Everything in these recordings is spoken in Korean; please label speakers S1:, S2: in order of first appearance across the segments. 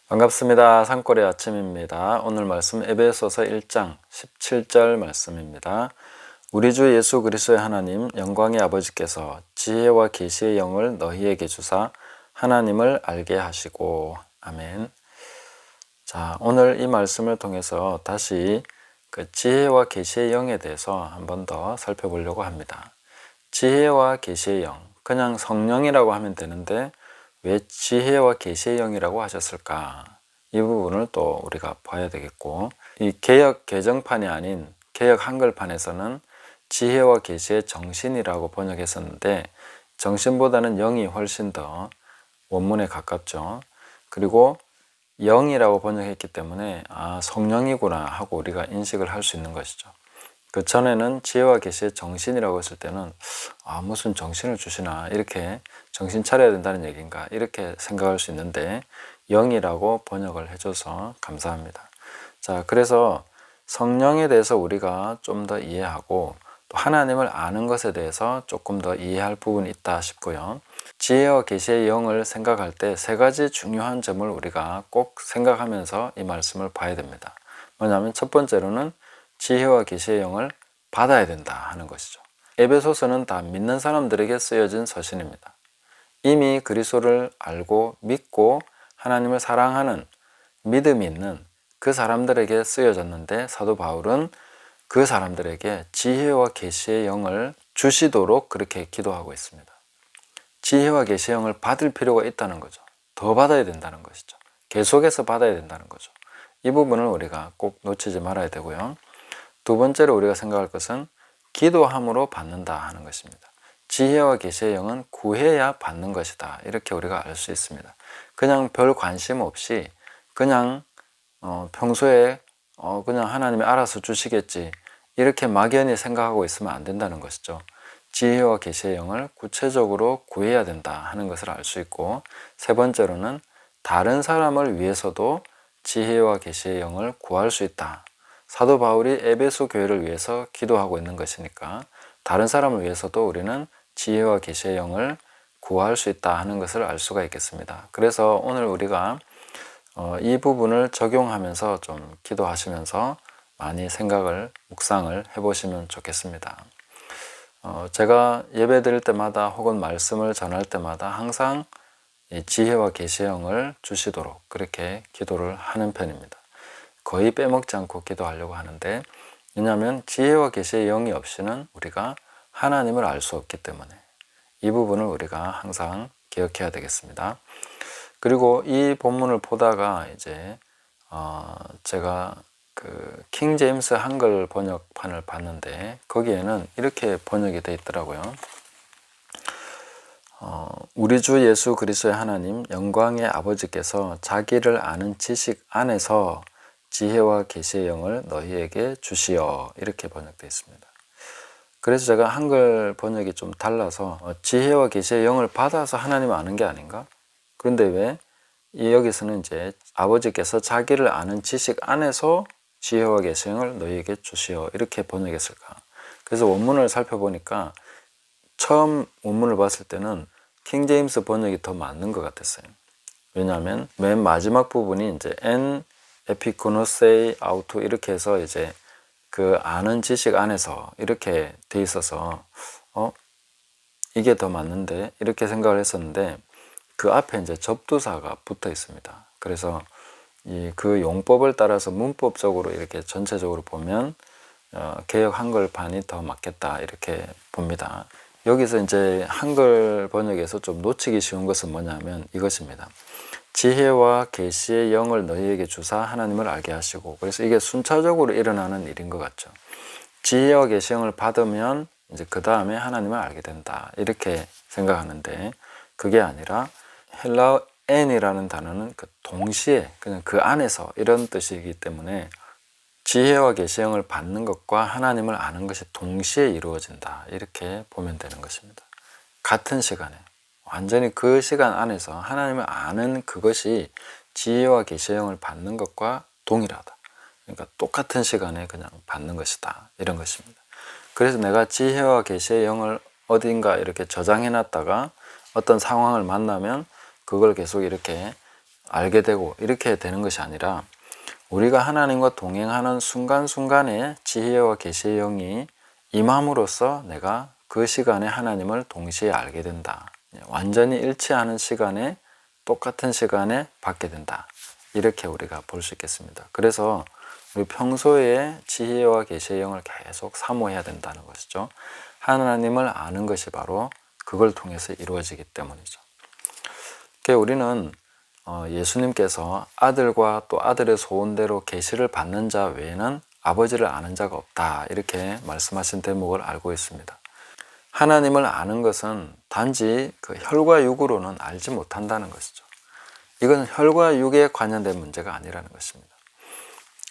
S1: 반갑습니다. 산골의 아침입니다. 오늘 말씀 에베소서 1장 17절 말씀입니다. 우리 주 예수 그리스도의 하나님 영광의 아버지께서 지혜와 계시의 영을 너희에게 주사 하나님을 알게 하시고. 아멘. 자, 오늘 이 말씀을 통해서 다시 그 지혜와 계시의 영에 대해서 한 번 더 살펴보려고 합니다. 지혜와 계시의 영, 그냥 성령이라고 하면 되는데 왜 지혜와 계시의 영이라고 하셨을까? 이 부분을 또 우리가 봐야 되겠고, 이 개역 개정판이 아닌 개역 한글판에서는 지혜와 계시의 정신이라고 번역했었는데 정신보다는 영이 훨씬 더 원문에 가깝죠. 그리고 영이라고 번역했기 때문에 성령이구나 하고 우리가 인식을 할 수 있는 것이죠. 그 전에는 지혜와 계시의 정신이라고 했을 때는 무슨 정신을 주시나, 이렇게 정신 차려야 된다는 얘기인가, 이렇게 생각할 수 있는데 영이라고 번역을 해줘서 감사합니다. 자, 그래서 성령에 대해서 우리가 좀 더 이해하고 또 하나님을 아는 것에 대해서 조금 더 이해할 부분이 있다 싶고요. 지혜와 계시의 영을 생각할 때 세 가지 중요한 점을 우리가 꼭 생각하면서 이 말씀을 봐야 됩니다. 뭐냐면 첫 번째로는 지혜와 계시의 영을 받아야 된다 하는 것이죠. 에베소서는 다 믿는 사람들에게 쓰여진 서신입니다. 이미 그리스도를 알고 믿고 하나님을 사랑하는 믿음이 있는 그 사람들에게 쓰여졌는데 사도 바울은 그 사람들에게 지혜와 계시의 영을 주시도록 그렇게 기도하고 있습니다. 지혜와 계시의 영을 받을 필요가 있다는 거죠. 더 받아야 된다는 것이죠. 계속해서 받아야 된다는 거죠. 이 부분을 우리가 꼭 놓치지 말아야 되고요. 두 번째로 우리가 생각할 것은 기도함으로 받는다 하는 것입니다. 지혜와 계시의 영은 구해야 받는 것이다, 이렇게 우리가 알 수 있습니다. 그냥 별 관심 없이 그냥 평소에 그냥 하나님이 알아서 주시겠지, 이렇게 막연히 생각하고 있으면 안 된다는 것이죠. 지혜와 계시의 영을 구체적으로 구해야 된다 하는 것을 알 수 있고, 세 번째로는 다른 사람을 위해서도 지혜와 계시의 영을 구할 수 있다. 사도 바울이 에베소 교회를 위해서 기도하고 있는 것이니까 다른 사람을 위해서도 우리는 지혜와 계시의 영을 구할 수 있다 하는 것을 알 수가 있겠습니다. 그래서 오늘 우리가 이 부분을 적용하면서 좀 기도하시면서 많이 생각을, 묵상을 해보시면 좋겠습니다. 제가 예배 드릴 때마다 혹은 말씀을 전할 때마다 항상 이 지혜와 계시의 영을 주시도록 그렇게 기도를 하는 편입니다. 거의 빼먹지 않고 기도하려고 하는데, 왜냐하면 지혜와 계시의 영이 없이는 우리가 하나님을 알 수 없기 때문에 이 부분을 우리가 항상 기억해야 되겠습니다. 그리고 이 본문을 보다가 이제 제가 그 킹 제임스 한글 번역판을 봤는데 거기에는 이렇게 번역이 되어 있더라고요. 우리 주 예수 그리스도의 하나님 영광의 아버지께서 자기를 아는 지식 안에서 지혜와 계시의 영을 너희에게 주시어, 이렇게 번역되어 있습니다. 그래서 제가 한글 번역이 좀 달라서 지혜와 계시의 영을 받아서 하나님을 아는 게 아닌가? 그런데 왜 여기서는 이제 아버지께서 자기를 아는 지식 안에서 지혜와 계시의 영을 너희에게 주시어, 이렇게 번역했을까? 그래서 원문을 살펴보니까 처음 원문을 봤을 때는 킹 제임스 번역이 더 맞는 것 같았어요. 왜냐하면 맨 마지막 부분이 이제 en 에피코노세이 아우토 이렇게 해서 이제 그 아는 지식 안에서 이렇게 돼 있어서 이게 더 맞는데, 이렇게 생각을 했었는데 그 앞에 이제 접두사가 붙어 있습니다. 그래서 그 용법을 따라서 문법적으로 이렇게 전체적으로 보면 개역 한글판이 더 맞겠다, 이렇게 봅니다. 여기서 이제 한글 번역에서 좀 놓치기 쉬운 것은 뭐냐면 이것입니다. 지혜와 계시의 영을 너희에게 주사 하나님을 알게 하시고, 그래서 이게 순차적으로 일어나는 일인 것 같죠. 지혜와 계시의 영을 받으면 이제 그 다음에 하나님을 알게 된다, 이렇게 생각하는데 그게 아니라 헬라어 엔이라는 단어는 그 동시에, 그냥 그 안에서, 이런 뜻이기 때문에 지혜와 계시의 영을 받는 것과 하나님을 아는 것이 동시에 이루어진다, 이렇게 보면 되는 것입니다. 같은 시간에, 완전히 그 시간 안에서 하나님을 아는 그것이 지혜와 계시의 영을 받는 것과 동일하다. 그러니까 똑같은 시간에 그냥 받는 것이다, 이런 것입니다. 그래서 내가 지혜와 계시의 영을 어딘가 이렇게 저장해 놨다가 어떤 상황을 만나면 그걸 계속 이렇게 알게 되고 이렇게 되는 것이 아니라 우리가 하나님과 동행하는 순간순간에 지혜와 계시의 영이 임함으로써 내가 그 시간에 하나님을 동시에 알게 된다. 완전히 일치하는 시간에 똑같은 시간에 받게 된다. 이렇게 우리가 볼 수 있겠습니다. 그래서 우리 평소에 지혜와 계시의 영을 계속 사모해야 된다는 것이죠. 하나님을 아는 것이 바로 그걸 통해서 이루어지기 때문이죠. 우리는 예수님께서 아들과 또 아들의 소원대로 계시를 받는 자 외에는 아버지를 아는 자가 없다 이렇게 말씀하신 대목을 알고 있습니다. 하나님을 아는 것은 단지 그 혈과 육으로는 알지 못한다는 것이죠. 이건 혈과 육에 관련된 문제가 아니라는 것입니다.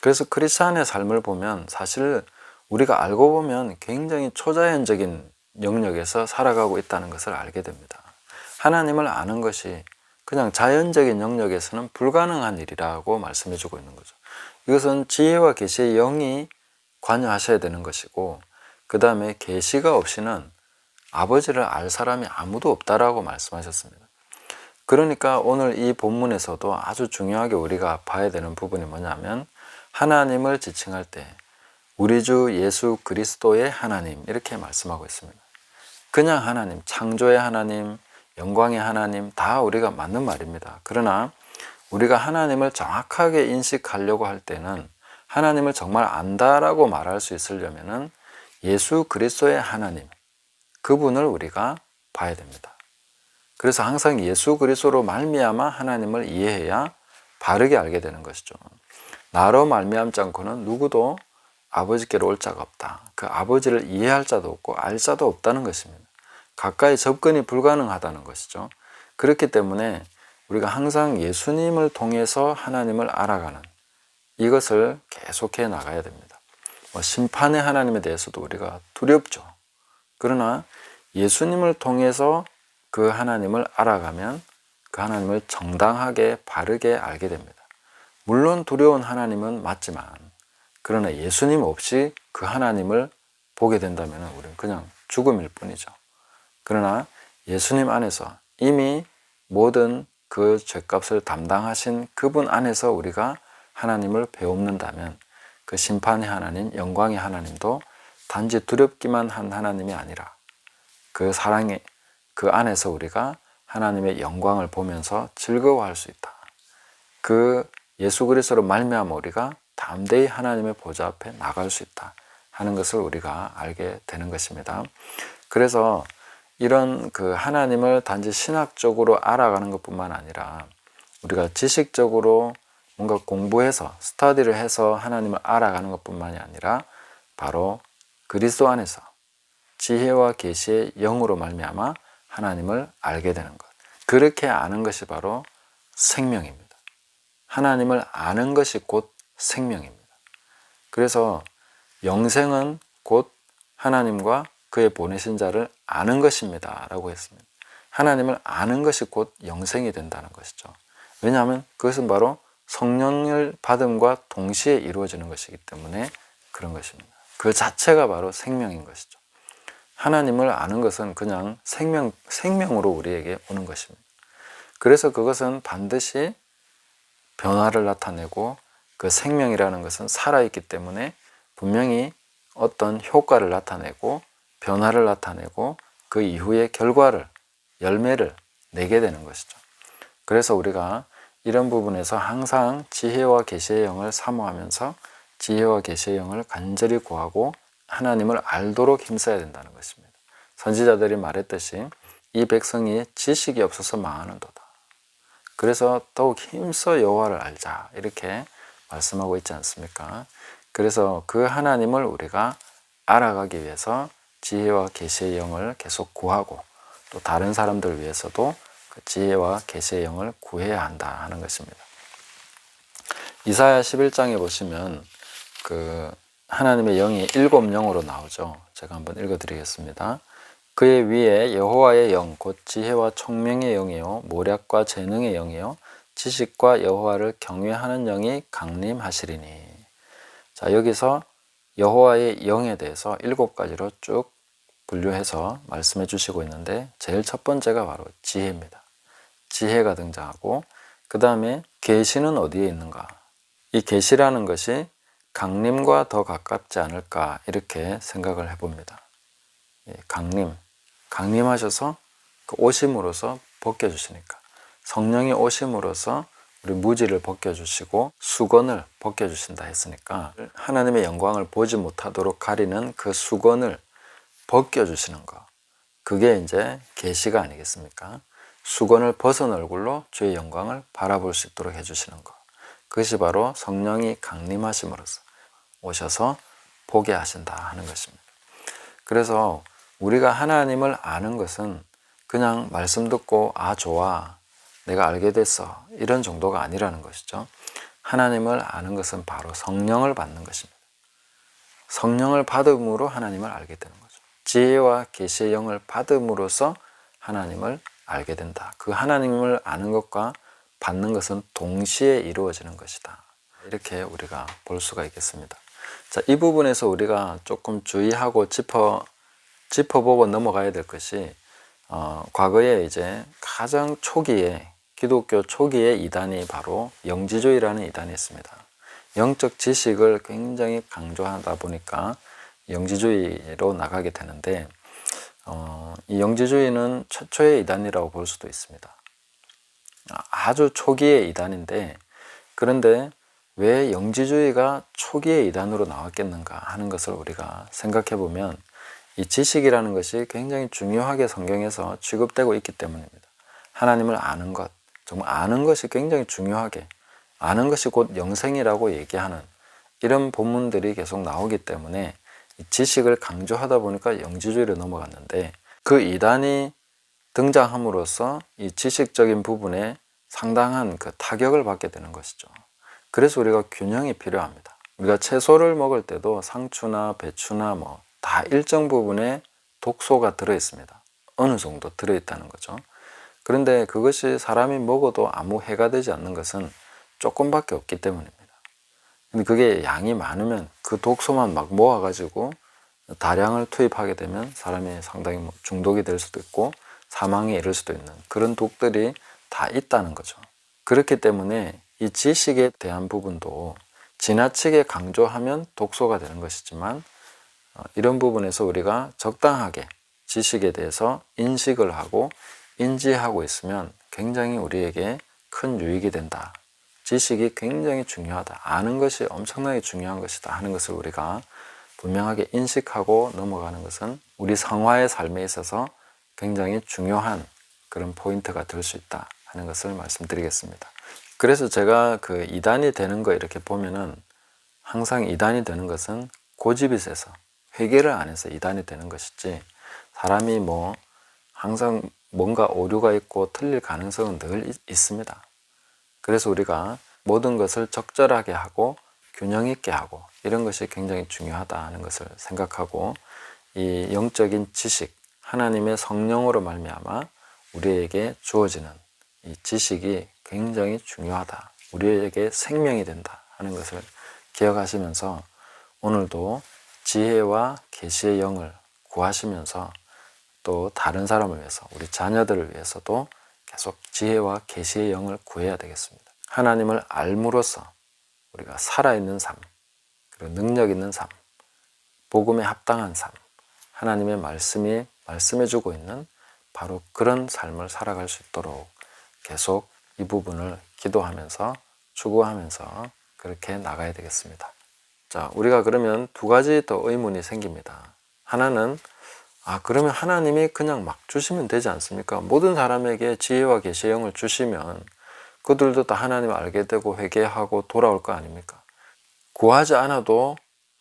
S1: 그래서 크리스찬의 삶을 보면 사실 우리가 알고 보면 굉장히 초자연적인 영역에서 살아가고 있다는 것을 알게 됩니다. 하나님을 아는 것이 그냥 자연적인 영역에서는 불가능한 일이라고 말씀해 주고 있는 거죠. 이것은 지혜와 계시의 영이 관여하셔야 되는 것이고, 그 다음에 계시가 없이는 아버지를 알 사람이 아무도 없다라고 말씀하셨습니다. 그러니까 오늘 이 본문에서도 아주 중요하게 우리가 봐야 되는 부분이 뭐냐면, 하나님을 지칭할 때 우리 주 예수 그리스도의 하나님 이렇게 말씀하고 있습니다. 그냥 하나님, 창조의 하나님, 영광의 하나님 다 우리가 맞는 말입니다. 그러나 우리가 하나님을 정확하게 인식하려고 할 때는, 하나님을 정말 안다라고 말할 수 있으려면은 예수 그리스도의 하나님, 그분을 우리가 봐야 됩니다. 그래서 항상 예수 그리스도로 말미암아 하나님을 이해해야 바르게 알게 되는 것이죠. 나로 말미암지 않고는 누구도 아버지께로 올 자가 없다. 그 아버지를 이해할 자도 없고 알 자도 없다는 것입니다. 가까이 접근이 불가능하다는 것이죠. 그렇기 때문에 우리가 항상 예수님을 통해서 하나님을 알아가는 이것을 계속해 나가야 됩니다. 심판의 하나님에 대해서도 우리가 두렵죠. 그러나 예수님을 통해서 그 하나님을 알아가면 그 하나님을 정당하게 바르게 알게 됩니다. 물론 두려운 하나님은 맞지만, 그러나 예수님 없이 그 하나님을 보게 된다면 우리는 그냥 죽음일 뿐이죠. 그러나 예수님 안에서 이미 모든 그 죄값을 담당하신 그분 안에서 우리가 하나님을 배웁는다면, 그 심판의 하나님, 영광의 하나님도 단지 두렵기만 한 하나님이 아니라 그 사랑의 그 안에서 우리가 하나님의 영광을 보면서 즐거워할 수 있다. 그 예수 그리스도로 말미암아 우리가 담대히 하나님의 보좌 앞에 나갈 수 있다 하는 것을 우리가 알게 되는 것입니다. 그래서 이런 그 하나님을 단지 신학적으로 알아가는 것뿐만 아니라 우리가 지식적으로 뭔가 공부해서 스터디를 해서 하나님을 알아가는 것뿐만이 아니라 바로 그리스도 안에서 지혜와 계시의 영으로 말미암아 하나님을 알게 되는 것, 그렇게 아는 것이 바로 생명입니다. 하나님을 아는 것이 곧 생명입니다. 그래서 영생은 곧 하나님과 그의 보내신 자를 아는 것입니다 라고 했습니다. 하나님을 아는 것이 곧 영생이 된다는 것이죠. 왜냐하면 그것은 바로 성령을 받음과 동시에 이루어지는 것이기 때문에 그런 것입니다. 그 자체가 바로 생명인 것이죠. 하나님을 아는 것은 그냥 생명으로 우리에게 오는 것입니다. 그래서 그것은 반드시 변화를 나타내고, 그 생명이라는 것은 살아있기 때문에 분명히 어떤 효과를 나타내고 변화를 나타내고 그 이후의 결과를, 열매를 내게 되는 것이죠. 그래서 우리가 이런 부분에서 항상 지혜와 계시의 영을 사모하면서 지혜와 계시의 영을 간절히 구하고 하나님을 알도록 힘써야 된다는 것입니다. 선지자들이 말했듯이 이 백성이 지식이 없어서 망하는도다. 그래서 더욱 힘써 여호와를 알자 이렇게 말씀하고 있지 않습니까? 그래서 그 하나님을 우리가 알아가기 위해서 지혜와 계시의 영을 계속 구하고, 또 다른 사람들 위해서도 그 지혜와 계시의 영을 구해야 한다 하는 것입니다. 이사야 11장에 보시면 그 하나님의 영이 7영으로 나오죠. 제가 한번 읽어드리겠습니다. 그의 위에 여호와의 영, 곧 지혜와 총명의 영이요 모략과 재능의 영이요 지식과 여호와를 경외하는 영이 강림하시리니. 자, 여기서 여호와의 영에 대해서 7가지로 쭉 분류해서 말씀해 주시고 있는데, 제일 첫 번째가 바로 지혜입니다. 지혜가 등장하고, 그 다음에 계시는 어디에 있는가? 이 계시라는 것이 강림과 더 가깝지 않을까 이렇게 생각을 해봅니다. 강림하셔서 그 오심으로써 벗겨주시니까, 성령이 오심으로써 우리 무지를 벗겨주시고 수건을 벗겨주신다 했으니까 하나님의 영광을 보지 못하도록 가리는 그 수건을 벗겨주시는 것, 그게 이제 계시가 아니겠습니까? 수건을 벗은 얼굴로 주의 영광을 바라볼 수 있도록 해주시는 것, 그것이 바로 성령이 강림하심으로써 오셔서 보게 하신다 하는 것입니다. 그래서 우리가 하나님을 아는 것은 그냥 말씀 듣고 아 좋아 내가 알게 됐어 이런 정도가 아니라는 것이죠. 하나님을 아는 것은 바로 성령을 받는 것입니다. 성령을 받음으로 하나님을 알게 되는 거죠. 지혜와 계시의 영을 받음으로써 하나님을 알게 된다. 그 하나님을 아는 것과 받는 것은 동시에 이루어지는 것이다. 이렇게 우리가 볼 수가 있겠습니다. 자, 이 부분에서 우리가 조금 주의하고 짚어보고 넘어가야 될 것이 과거에 이제 가장 초기에 기독교 초기의 이단이 바로 영지주의라는 이단이 있습니다. 영적 지식을 굉장히 강조하다 보니까 영지주의로 나가게 되는데 이 영지주의는 최초의 이단이라고 볼 수도 있습니다. 아주 초기의 이단인데, 그런데 왜 영지주의가 초기의 이단으로 나왔겠는가 하는 것을 우리가 생각해 보면 이 지식이라는 것이 굉장히 중요하게 성경에서 취급되고 있기 때문입니다. 하나님을 아는 것, 정말 아는 것이 굉장히 중요하게, 아는 것이 곧 영생이라고 얘기하는 이런 본문들이 계속 나오기 때문에 이 지식을 강조하다 보니까 영지주의로 넘어갔는데, 그 이단이 등장함으로써 이 지식적인 부분에 상당한 그 타격을 받게 되는 것이죠. 그래서 우리가 균형이 필요합니다. 우리가 채소를 먹을 때도 상추나 배추나 뭐 다 일정 부분에 독소가 들어있습니다. 어느 정도 들어있다는 거죠. 그런데 그것이 사람이 먹어도 아무 해가 되지 않는 것은 조금밖에 없기 때문입니다. 근데 그게 양이 많으면 그 독소만 막 모아가지고 다량을 투입하게 되면 사람이 상당히 중독이 될 수도 있고 사망에 이를 수도 있는 그런 독들이 다 있다는 거죠. 그렇기 때문에 이 지식에 대한 부분도 지나치게 강조하면 독소가 되는 것이지만 이런 부분에서 우리가 적당하게 지식에 대해서 인식을 하고 인지하고 있으면 굉장히 우리에게 큰 유익이 된다. 지식이 굉장히 중요하다. 아는 것이 엄청나게 중요한 것이다 하는 것을 우리가 분명하게 인식하고 넘어가는 것은 우리 성화의 삶에 있어서 굉장히 중요한 그런 포인트가 될 수 있다 하는 것을 말씀드리겠습니다. 그래서 제가 그 이단이 되는 거 이렇게 보면은 항상 이단이 되는 것은 고집이 세서 회개를 안 해서 이단이 되는 것이지, 사람이 뭐 항상 뭔가 오류가 있고 틀릴 가능성은 늘 있습니다. 그래서 우리가 모든 것을 적절하게 하고 균형 있게 하고 이런 것이 굉장히 중요하다 하는 것을 생각하고, 이 영적인 지식, 하나님의 성령으로 말미암아 우리에게 주어지는 이 지식이 굉장히 중요하다, 우리에게 생명이 된다 하는 것을 기억하시면서 오늘도 지혜와 계시의 영을 구하시면서 또 다른 사람을 위해서, 우리 자녀들을 위해서도 계속 지혜와 계시의 영을 구해야 되겠습니다. 하나님을 알므로써 우리가 살아있는 삶, 그리고 능력 있는 삶, 복음에 합당한 삶, 하나님의 말씀이 말씀해주고 있는 바로 그런 삶을 살아갈 수 있도록 계속 이 부분을 기도하면서 추구하면서 그렇게 나가야 되겠습니다. 자, 우리가 그러면 두 가지 더 의문이 생깁니다. 하나는 그러면 하나님이 그냥 막 주시면 되지 않습니까? 모든 사람에게 지혜와 계시의 영을 주시면 그들도 다 하나님을 알게 되고 회개하고 돌아올 거 아닙니까? 구하지 않아도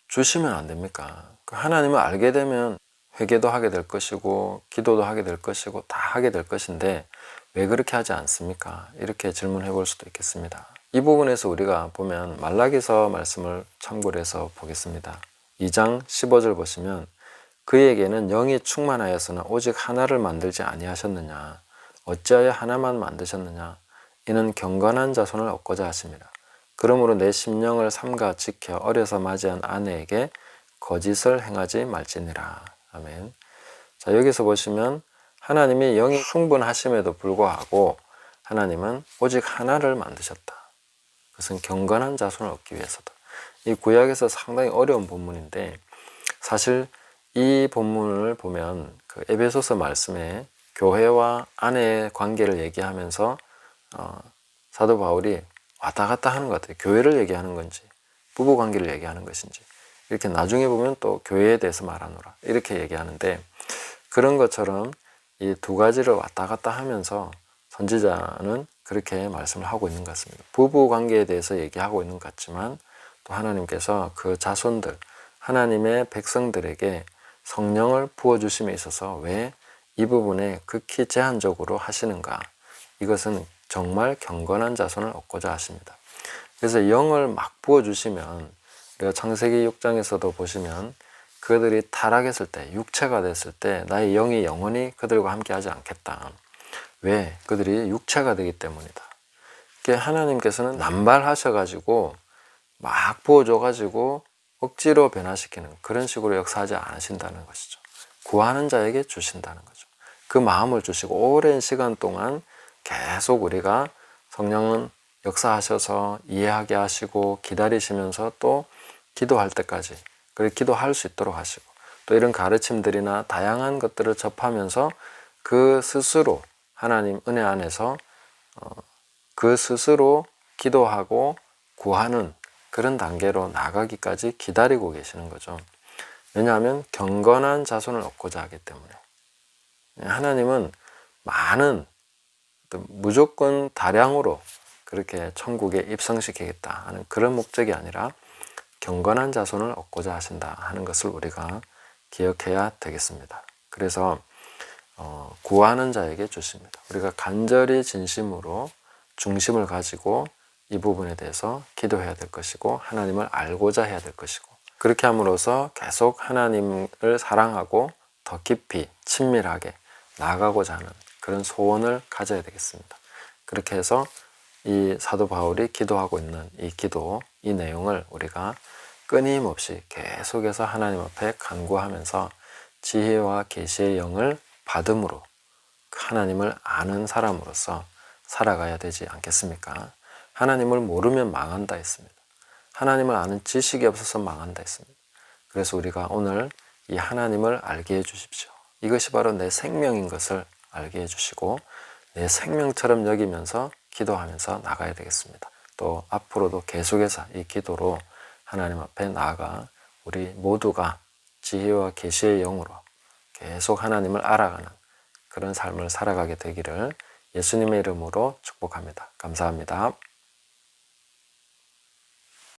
S1: 주시면 안 됩니까? 하나님을 알게 되면 회개도 하게 될 것이고 기도도 하게 될 것이고 다 하게 될 것인데 왜 그렇게 하지 않습니까? 이렇게 질문해 볼 수도 있겠습니다. 이 부분에서 우리가 보면 말라기서 말씀을 참고를 해서 보겠습니다. 2장 15절 보시면 그에게는 영이 충만하여서는 오직 하나를 만들지 아니하셨느냐, 어찌하여 하나만 만드셨느냐, 이는 경건한 자손을 얻고자 하십니다. 그러므로 내 심령을 삼가 지켜 어려서 맞이한 아내에게 거짓을 행하지 말지니라. 아멘. 자, 여기서 보시면 하나님이 영이 충분하심에도 불구하고 하나님은 오직 하나를 만드셨다. 그것은 경건한 자손을 얻기 위해서다. 이 구약에서 상당히 어려운 본문인데 사실 이 본문을 보면 그 에베소서 말씀에 교회와 아내의 관계를 얘기하면서 사도 바울이 왔다 갔다 하는 것 같아요. 교회를 얘기하는 건지 부부 관계를 얘기하는 것인지 이렇게 나중에 보면 또 교회에 대해서 말하노라 이렇게 얘기하는데 그런 것처럼 이 두 가지를 왔다 갔다 하면서 선지자는 그렇게 말씀을 하고 있는 것 같습니다. 부부 관계에 대해서 얘기하고 있는 것 같지만 또 하나님께서 그 자손들 하나님의 백성들에게 성령을 부어주심에 있어서 왜 이 부분에 극히 제한적으로 하시는가? 이것은 정말 경건한 자손을 얻고자 하십니다. 그래서 영을 막 부어주시면 우리가 창세기 6장에서도 보시면 그들이 타락했을 때 육체가 됐을 때 나의 영이 영원히 그들과 함께하지 않겠다. 왜? 그들이 육체가 되기 때문이다. 하나님께서는 남발하셔가지고 막 부어줘가지고 억지로 변화시키는 그런 식으로 역사하지 않으신다는 것이죠. 구하는 자에게 주신다는 거죠. 그 마음을 주시고 오랜 시간 동안 계속 우리가 성령은 역사하셔서 이해하게 하시고 기다리시면서 또 기도할 때까지 그리고 기도할 수 있도록 하시고 또 이런 가르침들이나 다양한 것들을 접하면서 그 스스로 하나님 은혜 안에서 그 스스로 기도하고 구하는 그런 단계로 나가기까지 기다리고 계시는 거죠. 왜냐하면 경건한 자손을 얻고자 하기 때문에 하나님은 많은 무조건 다량으로 그렇게 천국에 입성시키겠다 하는 그런 목적이 아니라 경건한 자손을 얻고자 하신다 하는 것을 우리가 기억해야 되겠습니다. 그래서 구하는 자에게 주십니다. 우리가 간절히 진심으로 중심을 가지고 이 부분에 대해서 기도해야 될 것이고 하나님을 알고자 해야 될 것이고 그렇게 함으로써 계속 하나님을 사랑하고 더 깊이 친밀하게 나아가고자 하는 그런 소원을 가져야 되겠습니다. 그렇게 해서 이 사도 바울이 기도하고 있는 이 기도, 이 내용을 우리가 끊임없이 계속해서 하나님 앞에 간구하면서 지혜와 계시의 영을 받음으로 하나님을 아는 사람으로서 살아가야 되지 않겠습니까? 하나님을 모르면 망한다 했습니다. 하나님을 아는 지식이 없어서 망한다 했습니다. 그래서 우리가 오늘 이 하나님을 알게 해주십시오. 이것이 바로 내 생명인 것을 알게 해주시고 내 생명처럼 여기면서 기도하면서 나가야 되겠습니다. 또 앞으로도 계속해서 이 기도로 하나님 앞에 나아가 우리 모두가 지혜와 계시의 영으로 계속 하나님을 알아가는 그런 삶을 살아가게 되기를 예수님의 이름으로 축복합니다. 감사합니다.